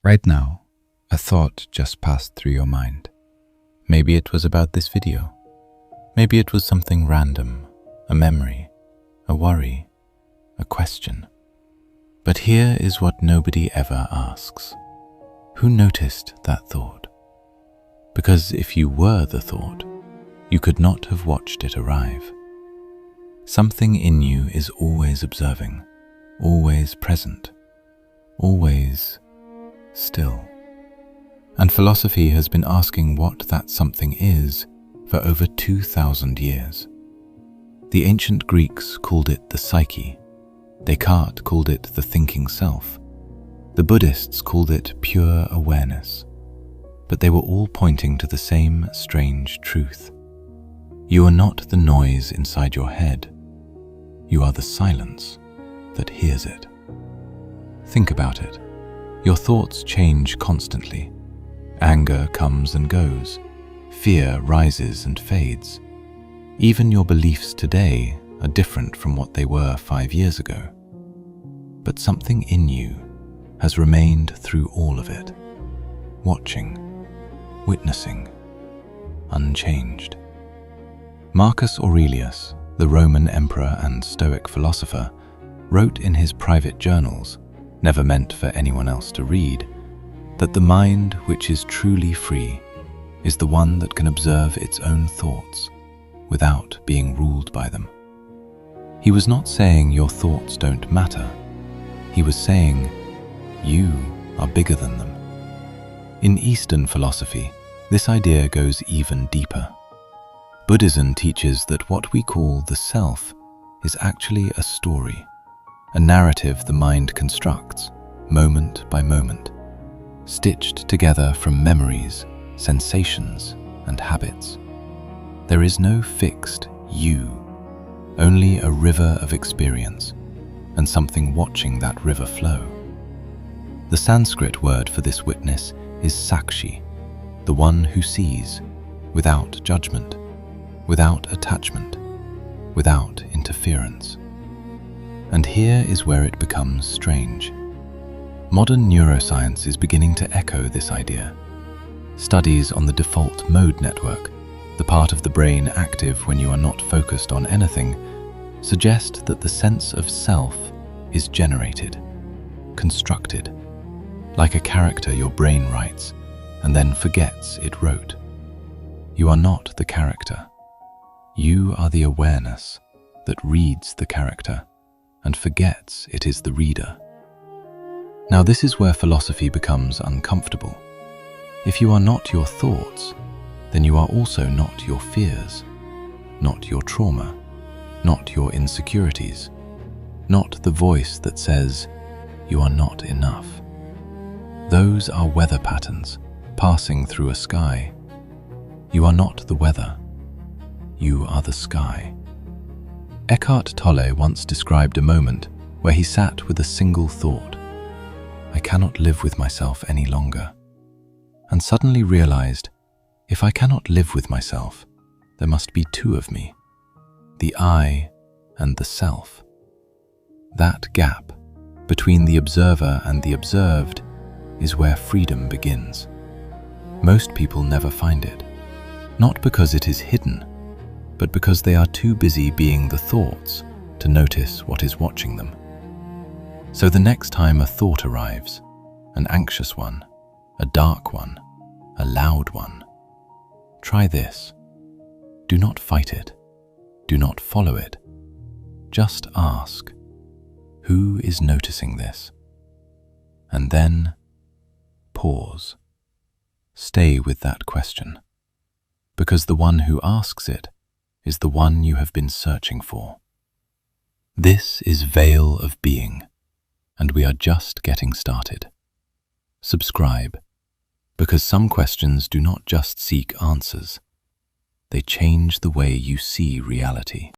Right now, a thought just passed through your mind. Maybe it was about this video. Maybe it was something random, a memory, a worry, a question. But here is what nobody ever asks. Who noticed that thought? Because if you were the thought, you could not have watched it arrive. Something in you is always observing, always present, always still. And philosophy has been asking what that something is for over 2,000 years. The ancient Greeks called it the psyche. Descartes called it the thinking self. The Buddhists called it pure awareness. But they were all pointing to the same strange truth. You are not the noise inside your head. You are the silence that hears it. Think about it. Your thoughts change constantly. Anger comes and goes. Fear rises and fades. Even your beliefs today are different from what they were 5 years ago. But something in you has remained through all of it, watching, witnessing, unchanged. Marcus Aurelius, the Roman emperor and Stoic philosopher, wrote in his private journals, never meant for anyone else to read, that the mind which is truly free is the one that can observe its own thoughts without being ruled by them. He was not saying your thoughts don't matter. He was saying you are bigger than them. In Eastern philosophy, this idea goes even deeper. Buddhism teaches that what we call the self is actually a story, a narrative the mind constructs, moment by moment, stitched together from memories, sensations, and habits. There is no fixed you, only a river of experience, and something watching that river flow. The Sanskrit word for this witness is sakshi, the one who sees, without judgment, without attachment, without interference. And here is where it becomes strange. Modern neuroscience is beginning to echo this idea. Studies on the default mode network, the part of the brain active when you are not focused on anything, suggest that the sense of self is generated, constructed, like a character your brain writes and then forgets it wrote. You are not the character. You are the awareness that reads the character and forgets it is the reader. Now this is where philosophy becomes uncomfortable. If you are not your thoughts, then you are also not your fears, not your trauma, not your insecurities, not the voice that says you are not enough. Those are weather patterns passing through a sky. You are not the weather. You are the sky. Eckhart Tolle once described a moment where he sat with a single thought. I cannot live with myself any longer. And suddenly realized, if I cannot live with myself, there must be two of me, the I and the self. That gap between the observer and the observed is where freedom begins. Most people never find it, not because it is hidden, but because they are too busy being the thoughts to notice what is watching them. So the next time a thought arrives, an anxious one, a dark one, a loud one, try this. Do not fight it. Do not follow it. Just ask, who is noticing this? And then pause. Stay with that question, because the one who asks it is the one you have been searching for. This is Veil of Being, and we are just getting started. Subscribe, because some questions do not just seek answers, they change the way you see reality.